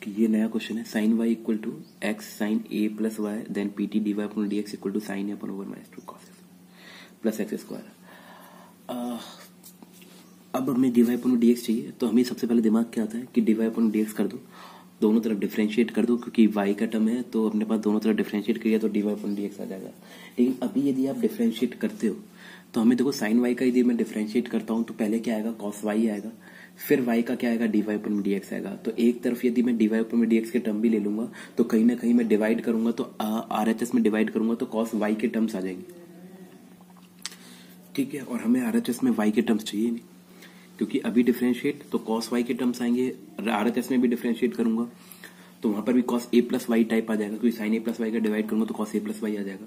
ये नया क्वेश्चन है, sine y equal to x sine a plus y then pt dy upon dx equal to sine a upon over -2 cos x plus x²। अब हमें dy अपॉन dx चाहिए, तो हमें सबसे पहले दिमाग क्या आता है कि dy अपॉन dx कर दो, दोनों तरफ डिफरेंशिएट कर दो, क्योंकि y का टर्म है तो अपने पास दोनों तरफ डिफरेंशिएट किया तो dy अपॉन dx आ जाएगा। लेकिन अभी यदि आप डिफरेंशिएट करते हो तो हमें देखो साइन y का यदि मैं डिफरेंशिएट करता हूं तो पहले क्या आएगा, cos y आएगा, फिर y का क्या आएगा, dy अपॉन dx आएगा। तो एक तरफ यदि मैं dy अपॉन dx के टर्म भी ले लूंगा तो कहीं ना कहीं मैं डिवाइड करूंगा, तो RHS में डिवाइड करूंगा तो cos y के टर्म्स आ जाएंगे। ठीक है, और हमें RHS में y के टर्म्स चाहिए नहीं, क्योंकि अभी डिफरेंशिएट तो cos y के टर्म्स आएंगे, RHS में भी डिफरेंशिएट करूंगा तो वहां पर भी cos a plus y type आ जाएगा, क्योंकि sin a प्लस वाई का डिवाइड करूंगा तो cos a प्लस वाई आ जाएगा।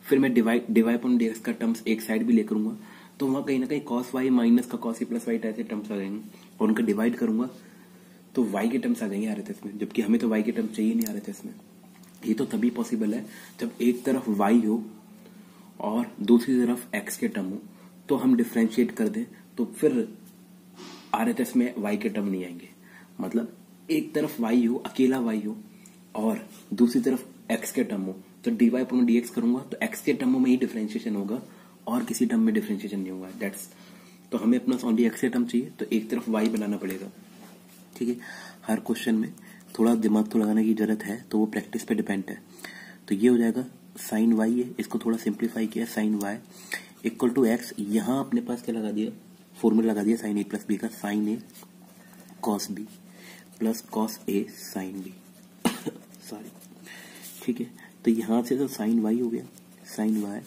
फिर मैं डिवाइड अपॉन dx का टर्म्स एक साइड भी ले करूंगा तो वहां कहीं ना कहीं cos y माइनस का cos a plus y type से टर्म्स आ जाएंगे, और उनका डिवाइड करूंगा तो y के टर्म्स आ जाएंगे RHS में, जबकि हमें तो y के टर्म्स चाहिए नहीं RHS में। ये तो तभी पॉसिबल है जब एक तरफ y हो और दूसरी तरफ x के टर्म हो, तो हम डिफरेंशिएट कर दें तो फिर RHS में y के टर्म नहीं आएंगे। मतलब एक तरफ y हो, अकेला y हो, और दूसरी तरफ x के टर्म हो, तो dy अपॉन dx करूंगा तो x के टर्म में ही डिफरेंशिएशन होगा और किसी टर्म में डिफरेंशिएशन नहीं होगा। दैट्स, तो हमें अपना ओनली x के टर्म चाहिए, तो एक तरफ y बनाना पड़ेगा। ठीक है, हर क्वेश्चन में थोड़ा दिमाग तो लगाने की जरूरत है, तो वो प्रैक्टिस पे डिपेंड है। तो ये हो जाएगा साइन y है, इसको थोड़ा सिंप्लीफाई किया, sine y equal to x, यहाँ अपने पास क्या लगा दिया, फॉर्मूला लगा दिया साइन a प्लस बी का, sine a cos b plus cos a sine b sorry. ठीक है, तो यहां से तो साइन y हो गया, sine y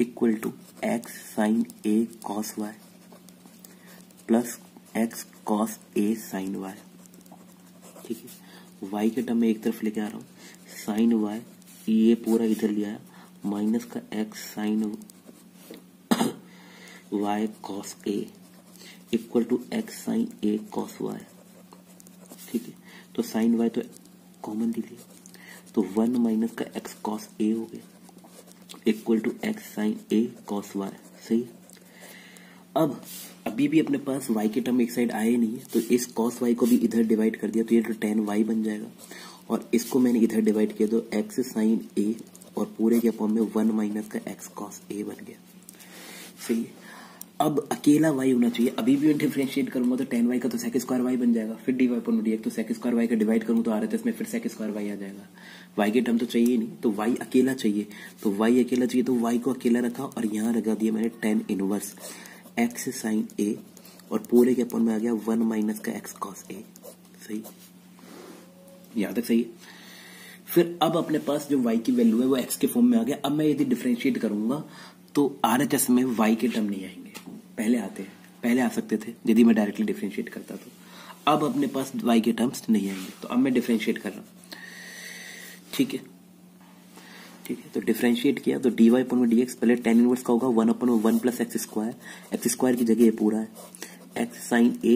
equal to x sine a cos y plus x cos a sine y। ठीक है, y के टर्म में एक तरफ लेके आ रहा हूँ, साइन y ये पूरा इधर लिया है, माइनस का x sine y cos a equal to x sine a cos y। ठीक है, तो साइन y तो कॉमन ले लिया, तो 1 माइनस का एक्स कॉस a हो गया equal to x sine a cos y। सही, अब अभी भी अपने पास y के टर्म एक साइड आए नहीं है, तो इस cos y को भी इधर डिवाइड कर दिया तो ये तो tan y बन जाएगा, और इसको मैंने इधर डिवाइड किया तो x साइन a और पूरे के फॉर्म में 1 माइनस का x cos a बन गया। सही है, अब अकेला y होना चाहिए, अभी भी मैं डिफरेंशिएट करूंगा तो tan y का तो sec स्क्वायर y बन जाएगा, फिर dy अपॉन dx तो sec स्क्वायर y का डिवाइड करूंगा तो RHS में फिर sec स्क्वायर y आ जाएगा। y के टर्म तो चाहिए ही नहीं, तो y अकेला चाहिए, तो y अकेला चाहिए तो y को अकेला रखा और यहाँ लगा दिया मैंने tan inverse x sine a और पूरे के अपॉन में आ गया 1 माइनस का x cos a। सही, यहां तक सही है। फिर अब अपने पास जो y की वैल्यू है वो x के फॉर्म में आ गया। अब मैं यदि डिफरेंशिएट करूंगा तो RHS में y के टर्म नहीं आएंगे, पहले आते हैं, पहले आ सकते थे यदि मैं डायरेक्टली डिफरेंशिएट करता तो। अब अपने पास y के टर्म्स नहीं आएंगे, तो अब मैं डिफरेंशिएट कर रहा हूं। ठीक है, ठीक है, तो डिफरेंशिएट किया तो dy अपॉन dx पहले tan इनवर्स का होगा 1 अपॉन 1 प्लस एक्स स्क्वायर की जगह ये पूरा है, एक्स साइन ए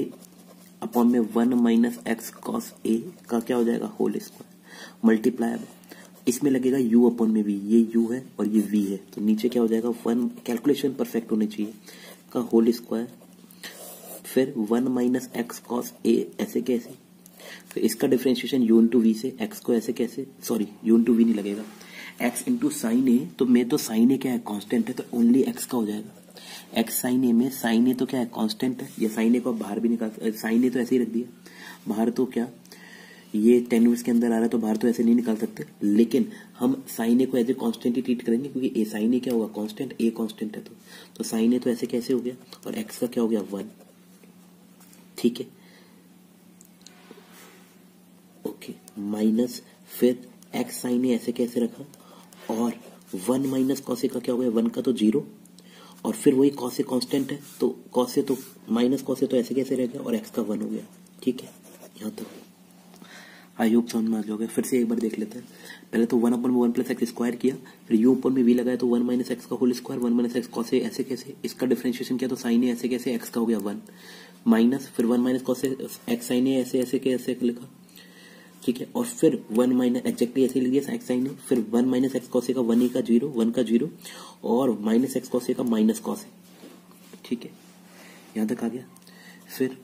अपॉन में 1 माइनस एक्स कॉस ए का क्या हो जाएगा होल स्क्वायर मल्टीप्लाई। अब इसमें लगेगा u अपॉन में v, ये u है और ये v है, तो नीचे क्या हो जाएगा 1, कैलकुलेशन परफेक्ट होनी चाहिए, का होल स्क्वायर, फिर 1 माइनस एक्स कॉस ए ऐसे कैसे, फिर इसका डिफरेंशिएशन u इंटू वी से, x को ऐसे कैसे, सॉरी u इंटू वी नहीं लगेगा, x इंटू साइन ए, तो मैं तो साइन ए क्या है कांस्टेंट है, तो ओनली x का हो जाएगा। x साइन ए में साइन ए तो क्या है कांस्टेंट है, या साइन ए को बाहर भी निकाल, साइन ए तो ऐसे ही रख दिया बाहर, तो क्या ये टेन इनवर्स के अंदर आ रहा है तो बाहर तो ऐसे नहीं निकाल सकते, लेकिन हम साइन ए को एज ए कांस्टेंट ही ट्रीट करेंगे, क्योंकि ए साइन ए क्या होगा कांस्टेंट, ए कांस्टेंट है, तो साइन ए तो ऐसे कैसे हो गया, और x का क्या हो गया 1, ठीक है, ओके, माइनस फिर x साइन ए ऐसे कैसे रखा, और 1 माइनस कॉस ए का क्या हो गया 1 का तो 0, और फिर वही कॉस ए कांस्टेंट है, तो कॉस ए तो माइनस कॉस ए तो ऐसे कैसे रह गया, और x का 1 हो गया, ठीक है, यहाँ तक आई होप समझ में आ जाओगे। फिर से एक बार देख लेते हैं, पहले तो 1 अपॉन में 1 प्लस एक्स स्क्वायर किया, फिर u अपॉन में v लगाया तो 1 माइनस एक्स का whole square, 1 minus x cos a ऐसे कैसे, इसका डिफरेंशिएशन किया तो साइन ए ऐसे कैसे, x का हो गया 1 माइनस, फिर 1 minus cos A x sign ए ऐसे ऐसे कैसे लिखा, ठीक है, और फिर 1 माइनस एग्जैक्टली ऐसे लिख दिया एक्स साइन ए, फिर 1 माइनस एक्स कॉस ए का 1 का 0, 1 का 0, और माइनस एक्स कॉस ए का माइनस कॉस ए, ठीक है, यहाँ तक आ गया। फिर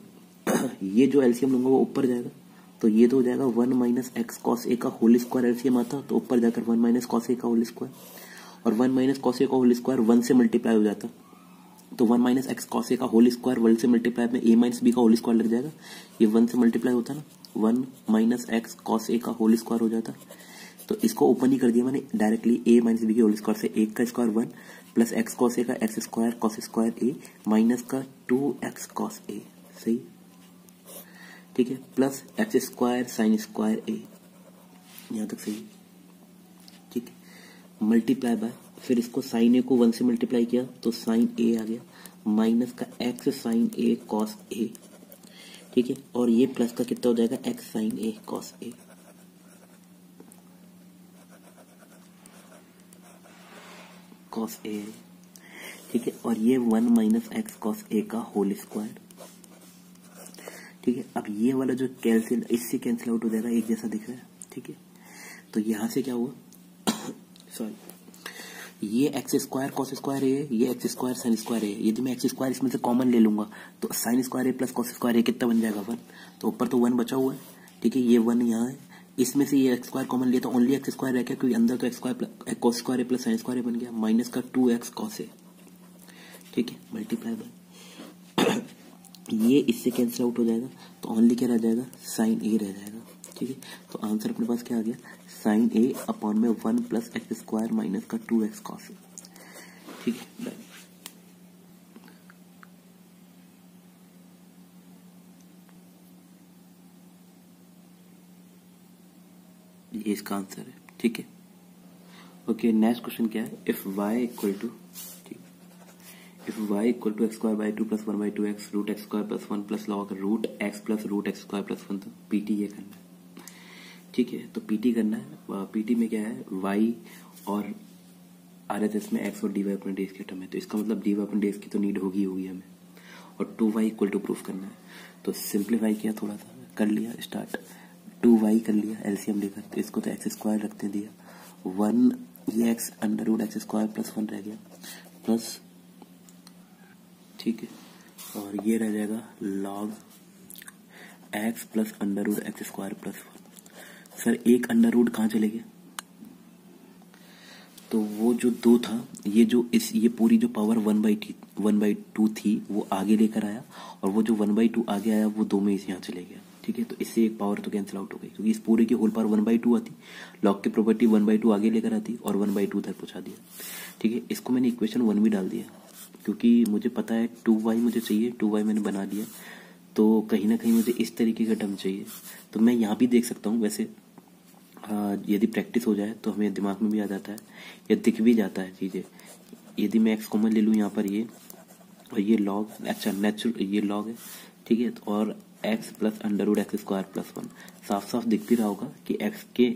ये जो एलसीएम लूंगा वो ऊपर जाएगा, तो ये तो हो जाएगा 1 माइनस एक्स कॉस ए का होल स्क्वायर, एलसीएम आता तो ऊपर जाकर 1 माइनस कॉस ए का होल स्क्वायर, और 1 माइनस कॉस ए का होल स्क्वायर 1 से मल्टीप्लाई हो जाता, तो 1 माइनस एक्स कॉस ए का होल स्क्वायर 1 से मल्टीप्लाई में a माइनस बी का होल स्क्वायर लग जाएगा, ये 1 से मल्टीप्लाई होता ना, 1 माइनस एक्स कॉस ए का होल स्क्वायर हो जाता, तो इसको ओपन ही कर दिया मैंने डायरेक्टली, a माइनस बी के होल स्क्वायर से 1 का square 1 plus x cos a का x square cos square a minus का 2x कॉस ए, सही, ठीक है, plus x square sine square a, यहां तक सही, ठीक है, मल्टीप्लाई बाय, फिर इसको साइन ए को 1 से मल्टीप्लाई किया तो साइन ए आ गया, माइनस का x sign A cos A, ठीक है, और ये प्लस का कितना हो जाएगा x sign A cos A, cos A, ठीक है, और ये 1 माइनस एक्स कॉस ए का होल स्क्वायर, ठीक है। अब ये वाला जो कैंसिल, इससे कैंसिल आउट हो जाएगा, एक जैसा दिख रहा है, ठीक है, तो यहां से क्या हुआ सॉरी, ये एक्स स्क्वायर कॉस स्क्वायर है, ये एक्स स्क्वायर साइन स्क्वायर है, यदि मैं एक्स स्क्वायर इसमें से कॉमन ले लूंगा तो साइन स्क्वायर है प्लस कॉस स्क्वायर है कितना बन जाएगा 1, तो ऊपर तो 1 बचा हुआ है, ठीक है, ये 1 यहाँ है, इसमें से ये एक्स स्क्वायर कॉमन लिया तो ओनली एक्स स्क्वायर रह गया, क्योंकि अंदर तो x square cos square plus sine square बन गया, माइनस का 2x कॉस है, ठीक है, मल्टीप्लाई बाय ये इससे कैंसिल आउट हो जाएगा, तो ओनली क्या रह जाएगा साइन ए रह जाएगा, ठीक है, तो आंसर अपने पास क्या आ गया साइन ए अपॉन में 1 प्लस एक्स स्क्वायर माइनस का 2x कॉस ए, ठीक है, डन। ये इसका आंसर है, ठीक है, ओके। नेक्स्ट क्वेश्चन क्या है, if y equal to, if y equal to x square by 2 plus 1 by 2x root x square plus 1 plus log root x plus root x square plus 1, तो पीटी ये करना है, ठीक है, तो पीटी करना है, पीटी में क्या है y और आरएचएस में x और dy अपने डेज के टर्म है, तो इसका मतलब dy अपने डेज की तो नीड होगी हमें, और 2y इक्वल टू प्रूफ करना है, तो सिंप्लीफाई किया, थोड़ा सा कर लिया स्टार्ट, 2y कर लिया एलसीएम लेकर, तो इसको तो एक्स स्क्वायर रखते दिया, 1 ये x under root x square plus 1 रह गया, प्लस, ठीक है, और ये रह जाएगा log x plus under root x square plus 1, sir एक अंडर रूट कहाँ चले गए, तो वो जो 2 था, ये जो ये पूरी जो पावर 1/2 थी वो आगे लेकर आया, और वो जो 1/2 आगे आया वो 2 में इसे यहाँ चले गया, ठीक है, तो इससे एक पावर तो कैंसिल आउट हो गई, क्योंकि इस पूरे की होल पावर 1/2 आती, लॉग की प्रॉपर्टी 1/2 आगे लेकर आती और 1/2 तक पहुंचा दिया, ठीक है, इसको मैंने इक्वेशन 1 भी डाल दिया, क्योंकि मुझे पता है 2y मुझे चाहिए, 2y मैंने बना दिया, तो कहीं ना कहीं मुझे इस तरीके का टर्म चाहिए, तो मैं यहाँ भी देख सकता हूँ, वैसे यदि प्रैक्टिस हो जाए तो हमें दिमाग में भी आ जाता है या दिख भी जाता है चीज़ें, यदि मैं x कॉमन ले लूँ यहाँ पर ये, और ये लॉग, अच्छा नेचुरल ये लॉग है, ठीक है, और x plus under root x square plus 1, साफ साफ दिख भी रहा होगा कि x के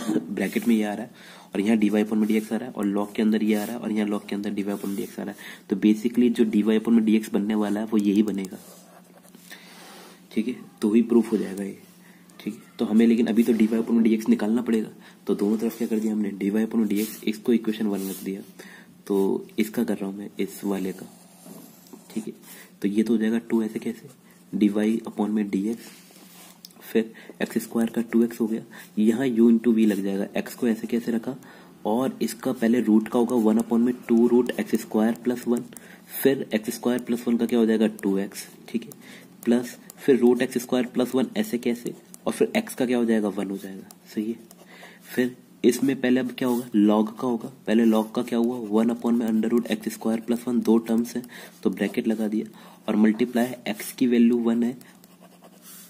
ब्रैकेट में ये आ रहा है और यहाँ dy अपॉन में dx आ रहा है और log के अंदर ये आ रहा है और यहाँ log के अंदर dy अपॉन में dx आ रहा है। तो बेसिकली जो dy अपॉन में dx बनने वाला है वो यही बनेगा, ठीक है, तो ही प्रूफ हो जाएगा ये, ठीक है। तो हमें लेकिन अभी तो dy अपॉन में dx निकालना पड़ेगा, तो दोनों तरफ क्या कर दिया हमने, dy अपॉन में dx, इसको इक्वेशन 1 रख दिया, तो इसका कर रहा हूँ मैं, इस वाले का, ठीक है। तो ये तो हो जाएगा 2 ऐसे कैसे, dy अपॉन में dx, फिर एक्स स्क्वायर का 2x हो गया, यहाँ u इंटू वी लग जाएगा, x को ऐसे कैसे रखा और इसका पहले रूट का होगा 1 अपॉन में 2 रूट एक्स स्क्वायर प्लस 1, फिर एक्स स्क्वायर प्लस 1 का क्या हो जाएगा 2x, ठीक है, प्लस फिर रूट एक्स स्क्वायर प्लस 1 ऐसे कैसे, और फिर x का क्या हो जाएगा 1 हो जाएगा, सही है। फिर इसमें पहले अब क्या होगा, log का होगा, पहले log का क्या हुआ 1 अपॉन में under root x square plus 1, दो टर्म्स है तो ब्रैकेट लगा दिया, और मल्टीप्लाई x की वैल्यू 1 है,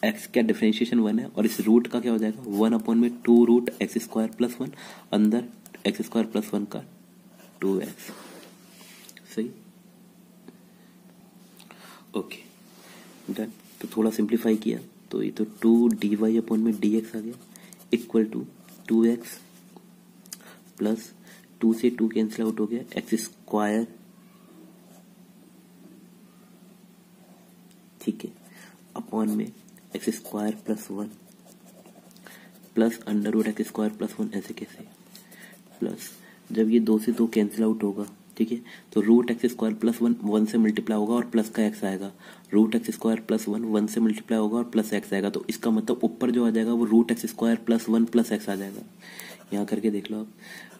x का डिफरेंशिएशन 1 है, और इस रूट का क्या हो जाएगा 1 अपॉन में 2 रूट एक्स स्क्वायर प्लस 1 अंदर एक्स स्क्वायर प्लस 1 का 2x, सही, ओके डन। तो थोड़ा सिंप्लीफाई किया तो ये तो 2 dy अपॉन में dx आ गया इक्वल टू 2x प्लस 2 से 2 कैंसिल आउट हो गया एक्स स्क्वायर, ठीक है, अपॉन में x square plus 1 plus under root x square plus 1 ऐसे कैसे, प्लस जब ये 2 से 2 कैंसिल आउट होगा, ठीक है, तो रूट एक्स स्क्वायर प्लस 1 से मल्टीप्लाई होगा और प्लस का x आएगा, रूट एक्स स्क्वायर प्लस 1 से मल्टीप्लाई होगा और प्लस x आएगा, तो इसका मतलब ऊपर जो आ जाएगा वो root x square plus 1 plus x आ जाएगा। यहाँ करके देख लो आप,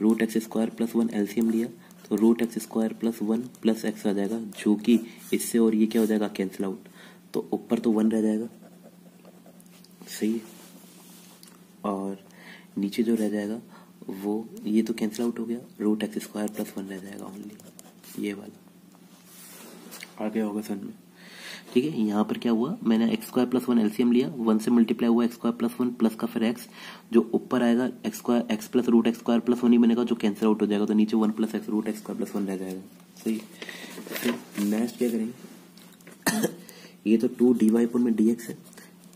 root x square plus 1 LCM लिया तो root x square plus 1 plus x आ जाएगा, जो कि इससे और ये क्या हो जाएगा कैंसिल आउट, तो ऊपर तो 1 रह जाएगा, सही है, और नीचे जो रह जाएगा वो ये तो कैंसिल आउट हो गया, रूट एक्स स्क्वायर प्लस 1 रह जाएगा ओनली, ये वाला आ गया होगा समझ में, ठीक है। यहाँ पर क्या हुआ, मैंने एक्स स्क्वायर प्लस 1 एलसीएम लिया, 1 से मल्टीप्लाई हुआ एक्स स्क्वायर प्लस 1 प्लस का फिर एक्स, जो ऊपर आएगा x square x plus root x square plus 1 ही बनेगा, जो कैंसिल आउट हो जाएगा, तो नीचे 1 plus x root x square plus 1 रह जाएगा, सही। फिर नेक्स्ट क्या करेंगे, ये तो 2 dy अपॉन में dx है,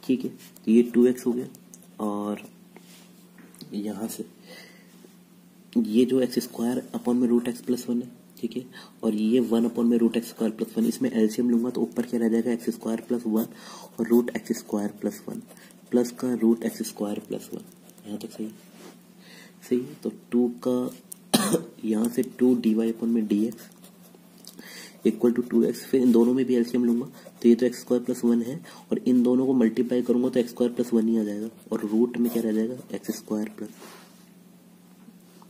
ठीक है, तो ये 2x हो गया, और यहाँ से ये जो एक्स स्क्वायर अपॉन में रूट एक्स प्लस 1 है, ठीक है, और ये 1 अपॉन में रूट एक्स स्क्वायर प्लस 1, इसमें एलसीएम लूंगा तो ऊपर क्या रह जाएगा एक्स स्क्वायर प्लस 1 और root x square plus 1 plus का रूट एक्स स्क्वायर प्लस 1, यहाँ तक सही, सही। तो 2 का यहाँ से 2 dy अपॉन में dx इक्वल टू 2x, फिर इन दोनों में भी एलसीएम लूंगा तो ये तो एक्स स्क्वायर प्लस 1 है, और इन दोनों को मल्टीप्लाई करूंगा तो एक्स स्क्वायर प्लस 1 ही आ जाएगा, और रूट में क्या रह जाएगा एक्स स्क्वायर प्लस,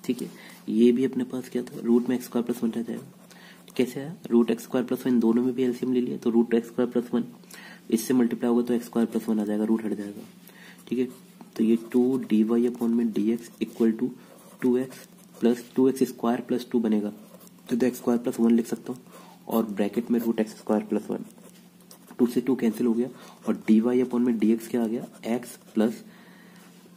ठीक है, ये भी अपने पास क्या था, रूट में एक्स स्क्वायर प्लस 1 रह जाएगा, कैसे आया, रूट एक्स स्क्वायर प्लस 1, इन दोनों में भी एलसीएम ले लिया तो रूट एक्स स्क्वायर प्लस 1 इससे मल्टीप्लाई होगा तो एक्स स्क्वायर प्लस 1 आ जाएगा, रूट हट जाएगा, ठीक है। तो ये 2 dy अपॉन में dx equal to 2x plus 2x square plus 2 बनेगा, तो एक्स स्क्वायर प्लस 1 लिख सकता हूँ, और ब्रैकेट में रूट एक्स स्क्वायर प्लस 1, 2 से 2 कैंसिल हो गया, और dy अपॉन में dx क्या आ गया, x plus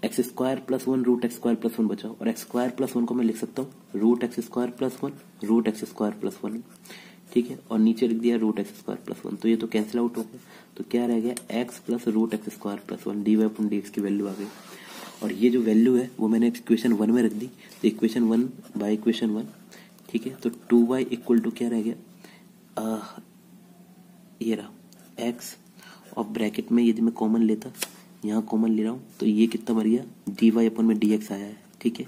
x square plus 1 root x square plus 1 बचा, और एक्स स्क्वायर प्लस 1 को मैं लिख सकता हूँ root x square plus 1 root x square plus 1, ठीक है, और नीचे लिख दिया रूट एक्स स्क्वायर प्लस 1, तो ये तो कैंसिल आउट हो गया, तो क्या रह गया x plus root x square plus 1, dy upon dx की वैल्यू आ गई, और ये जो वैल्यू है वो मैंने इक्वेशन 1 में रख दी, तो इक्वेशन 1 बाय इक्वेशन 1, ठीक है, तो 2y इक्वल टू क्या रह गया, ये रहा x, और ब्रैकेट में यदि मैं कॉमन लेता, यहाँ कॉमन ले रहा हूँ तो ये कितना मर गया, dy अपॉन में dx आया है, ठीक है,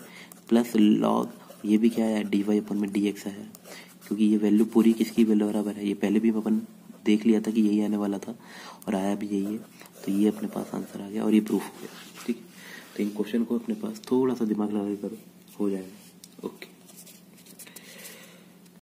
प्लस log ये भी क्या आया है, dy अपॉन में dx आया है, क्योंकि ये वैल्यू पूरी किसकी वैल्यू बराबर है, ये पहले भी अपन देख लिया था कि यही आने वाला था और आया भी यही है, तो ये अपने पास आंसर आ गया और ये प्रूफ हो गया, ठीक है। तो इन क्वेश्चन को अपने पास थोड़ा सा दिमाग लगा करो, हो जाएगा, ओके।